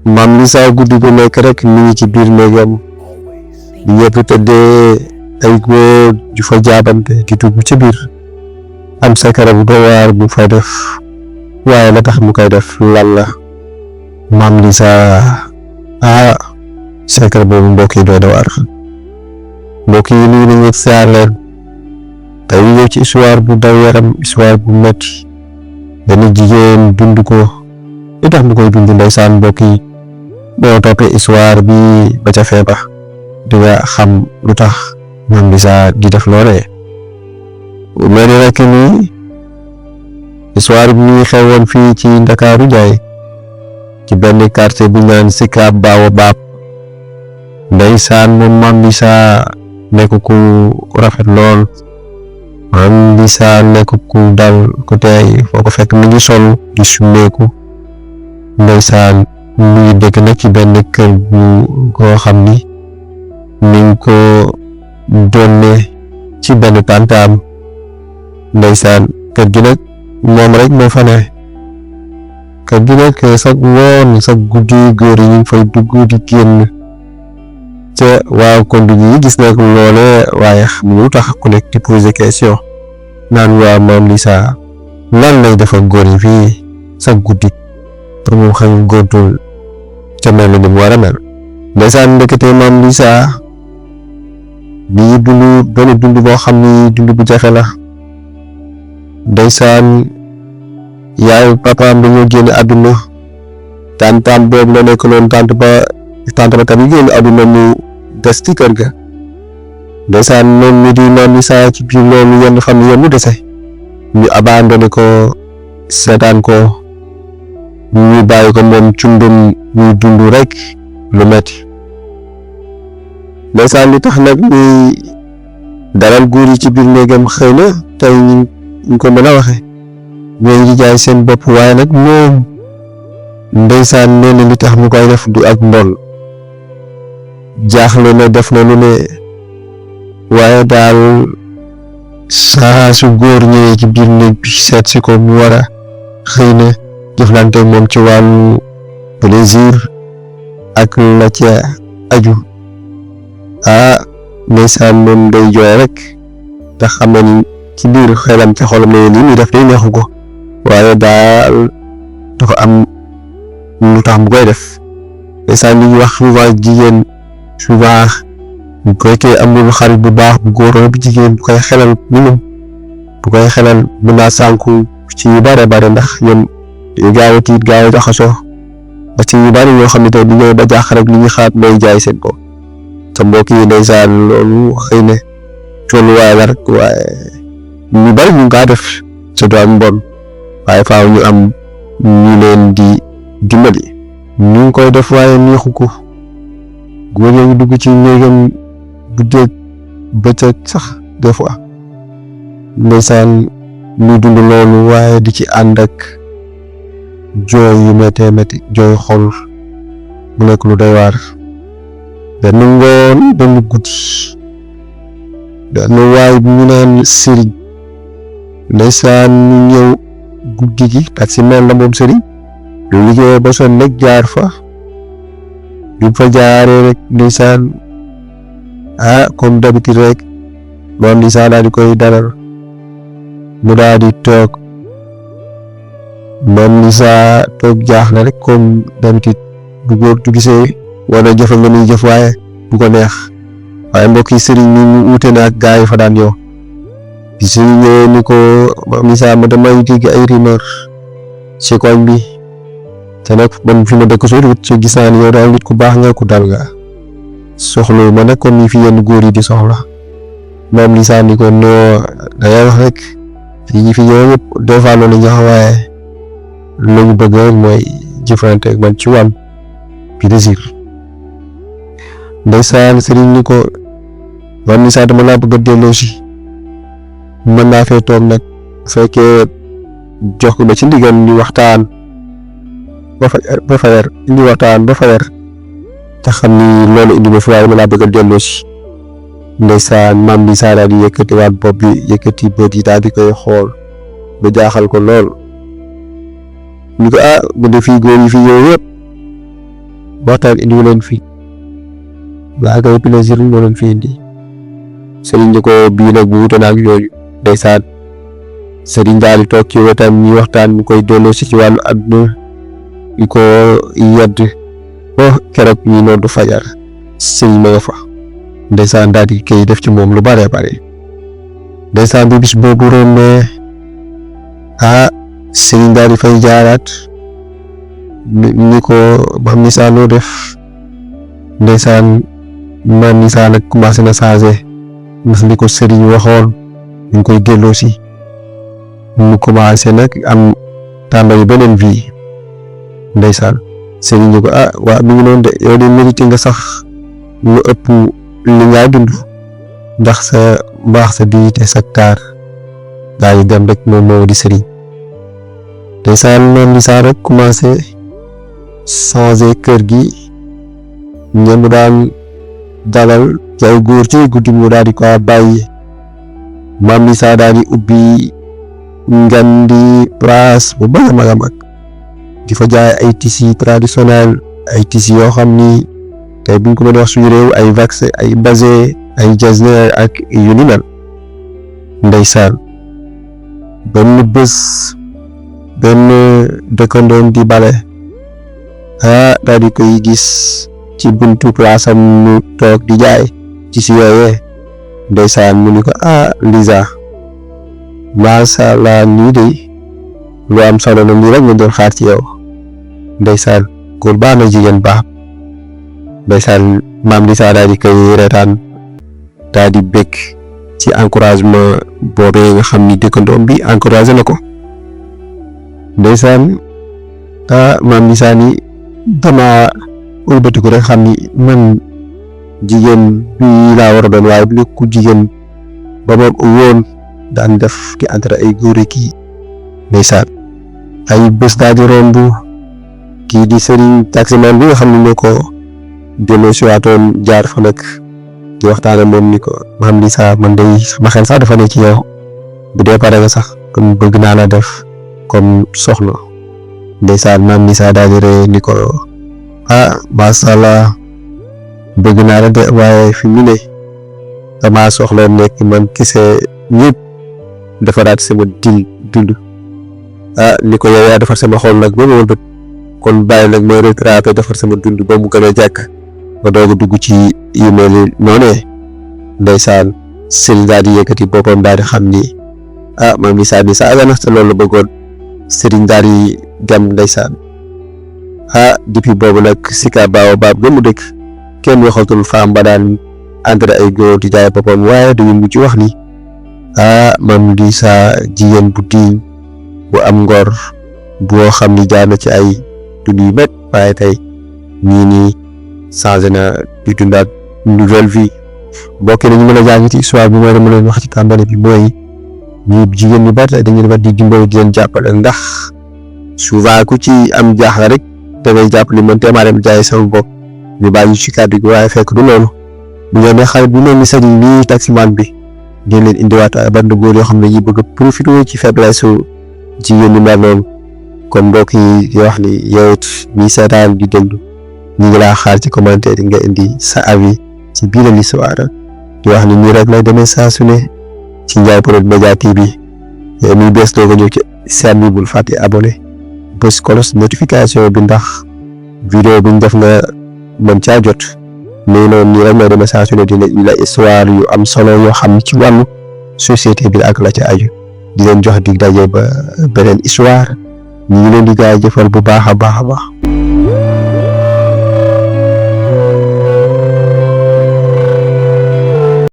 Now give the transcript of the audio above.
Mame Lissa guddi gu nekk rek mi ngi ci biir néegam di yëpp tëddee ay góor ju fa jaabante di dugg ci biir am secret bu doy waar bu fay def waaye la tax mu koy def lan la Mame Lissa secret boobu mbokk yi doy na waar mbokk yi nii nañu siyaar leen tey ñëw ci histoire bu daw yaram histoire bu metti benn jigéen dund ko li tax mu koy dund ndeysaan mbokk yi boo toppee histoire bi ba ca feebar di nga xam lu tax Mame Lissa di def loolee mel ni rek ni histoire bi ñuy xewoon fii ci Ndakaaru Njaay ci benn quartier bu ñaan Sicap Baobab ndeysaan moom Mame Lissa nekk ku rafet lool Mame Lissa nekk ku dal ku teey foo ko fekk mi ngi sol di summeeku ndeysaan mi ngi dëkk nag ci benn kër bu koo xam ni mi ngi ko donne ci benn tantaam ndeysaan kër gi nag moom rek moo fa ne kër gi nag sax ngoon sax guddi góor yi ñu ngi fay dugg di génn ca waaw kon yi gis nag loole waaye lu tax ku nekk di poser question naan waa Mame Lissa lan lay def ak góor yi fii sax guddi pour moom xam góortul ca mel ni mu war a mel ndeysaan ndekete Mame Lissa bii dund benn dund boo xam ni dund bu jafe la ndeysaan yaayu papaam dañoo génn àdduna tantam boobu la nekk noonu tant ba tamit génn àdduna mu des ci kër ga ndeysaan moom mi di Mame Lissa ci biir loolu yenn famille yëpp mu dese ñu abandonné ko seetaan ko ñu bàyyi ko moom cundum muy dund rek lu metti ndeysaan li tax nag ñuy dalal góor yi ci biir néegam xëy na tey ñu ko mën a waxe ñooy ngi jaay seen bopp waaye nag moom ndeysaan nee na li tax mu koy def du ak mbon jaaxle na def na lu ne waaye daal saa su góor ñëwee ci biir néeg bi seet si ko mu war a xëy na jëflante moom ci wàllu plaisir ak la ca aju ndeysaan moom day jooy rek te xam na ni ci biir xelam ci xolam ne lii muy def day neexu ko waaye daal dafa am lu tax mu koy def ndeysaan li ñuy wax souvent jigéen souvent bu fekkee amul xarit bu baax bu góor bu jigéen bu koy xelal minimum bu koy xelal mën naa sànku ci yu bare ndax ñoom gaaw a tiit gaaw a jaxasoo ba ci yu bari ñoo xam ne tey di ñëw ba jaax rek li ñu xaat mooy jaay seen bopp te mbokk yi ndeysaan loolu xëy na tolluwaay la rek waaye ñu bari ñu ngi def sa du am mbon waaye faaw ñu am ñu leen di dimbali ñu ngi koy def waaye neexu ko góor yi dugg ci néegam guddeeg bëccëg sax des fois ndeysaan ñu dund loolu waaye di ci ànd ak jooy yu métti jooy xol mu nekk lu doy waar benn ngoon benn guddi benn waay bu ñu naan sëriñ ndeysaan ñu ñëw guddi gi taxi mel na moom sëriñ lu liggéey ba sonn nekk jaar fa bi fa jaaree rek ndeysaan comme d'habitude rek Mame Lissa daal di koy dalal mu daal di toog Mame Lissa toog jaaxle rek comme d'habitude bu góor du gisee wala jëfa nga muy jëf waaye bu ko neex waaye mbokk yi sëriñ ni mu uute na ak gaa yi fa daan ñëw bi sëriñ ñëwee ni ko Mame Lissa ma damay dégg ay rumeur ci koñ bi te nag man fi ma dëkk soo wut ci gis naa ni yow daal nit ku baax nga ku dal nga soxla ma nag comme ni fi yenn góor yi di soxla Mame Lissa ni ko noo dangay wax rek fii ñi fi ñëw yëpp des fois loolu ñu wax waaye lu ñu bëgg rek mooy jëfante ak man ci wàll plaisir ndeysaan sëriñ ni ko Mame Lissa dama laa bëgg a delloo si mën naa fee toog nag fekkee jox ko ba ci ndigal ñu waxtaan ba fajar indi waxtaan ba fajar te xam ni loolu indi ba fi waaye dama laa bëgg a delloo si ndeysaan Mame Lissa daal di yëkkati waat bopp bi yëkkati bët yi daal di koy xool ba jaaxal ko lool ñu ko bu dee fii góor yi fi ñëw yëpp waxtaan indi leen fi laa koy plaisir moo leen fi indi sëriñ ko bii nag bu wuute naag yooyu ndeysaan sëriñ daal di toog ci wetam ñi waxtaan ñu koy delloo si ci wàllu àdduna yu ko yedd keroog ñi noonu du fajar sëriñ ma nga fa ndeysaan daal di koy def ci moom lu bare bare ndeysaan bi bis boobu rombee sëriñ daal di fay jaaraat ni ko Mame Issa loo def ndeysaan Mame Issa nag commencé na changé ndax li ko sëriñ waxoon ñu ngi koy delloo si mu commencé nag am tàmbali beneen vie ndeysaan sëriñ ni ko waa mi ngi noonu de yow de mérité nga sax lu ëpp li nga dund ndax sa mbaax sa dignité sa taar daa yi dem rek moom moo di sëriñ ndeysaan Mame Issa rek commencé changé kër gi ñam daan dalal ci ay góor ci guddi mu daal di ko bàyyi Mame Issa daal di ubbi ngandi place bu mag a mag di fa jaay ay tissus traditionnels ay tissus yoo xam ni tey buñ ko mën a wax suñu réew ay vax ay basé ay jasner ak yu ni mel ndeysaan benn bés benn dëkkandoom di bale daal di koy gis ci buntu place am mu toog di jaay tissus yooyee ndeysaan mu ni ko Lisa macha allah lii de lu am solo la lii rek nga doon xaar ci yow ndeysaan góor baax na jigéen baax ndeysaan Mame Issa daal di koy reetaan daal di bëgg ci encouragement boobee nga xam ni dëkkandoom bi encouragé na ko ndeysaan Mame Issa ni dama wëlbatiku rek xam ni man jigéen bi laa war a doon waaye bu ku jigéen ba ma woon daan def ki entre ay góor ki ndeysaan ay bés daal di romb kii di sëriñ taximan bi nga xam ne moo ko delloo si waatoon jaar fa nag di waxtaan moom ni ko Mame Issa man day sama xel sax dafa ne ci yow bu dee pare nga sax kon bëgg naa la def comme soxna ndeysaan Mame Issa daal di ree ni ko macha allah bëgg naa la de waaye fi mu ne damaa soxla nekk man kese ñëpp defaraat sama dund ni ko yow yaa defar sama xol nag ba ma wëlbat kon bàyyi nag mooy retraité defar sama dund ba mu gën a jàkk ba doog a dugg ci yu mel ni noonee ndeysaan sëriñ daal di yëkkati boppam daal di xam ni Mame Issa ni sa agana te loolu la bëggoon sëriñ daal di dem ndeysaan depuis boobu nag Sicap Baobab ba mu dëkk kenn waxatul femme ba daan entre ay góor di jaay boppam waaye dañu mujj wax ni Mame Issa jigéen bu diiñ bu am ngor boo xam ni jaar na ci ay dund yu met waaye tey nii changé na di dundaat nouvelle vie mbokk nañu mën a jàng ci histoire bi mooy dama leen wax ci tàmbali bi mooy ñu jigéen ñi bari dañuy defar di dimbali di leen jàppale ndax souvent ku ci am jaaxle rek da ngay jàpp ni man teemaa dem jaay sama bopp ñu bàyyi ci kàddu gi waaye fekk du loolu bu ngeen ne xale bu mel ni sëriñ nii taximan bi ngeen leen indiwaat band góor yoo xam ne ñi bëgg a profité ci faiblesse jigéen ñi mel noonu kon mbokk yi di wax ni yow it ñi seetaan di déglu ñu ngi laa xaar ci commentaire yi nga indi sa avis ci biir l'histoire di wax ni nii rek lay demee saa su ne ci Ndiaye Prod Media TV muy bees doo ko ñëw ci seen bi bul fàtte abonné bës cloche notification bi ndax vidéo bi ñu def nga mën caa jot mais noonu nii rek lay demee saa su ne dina la histoire yu am solo yoo xam ci wàllu société bi ak la ca aju di leen jox dig daje ba beneen histoire ñu ngi leen di jaajëfal bu baax a baax a baax.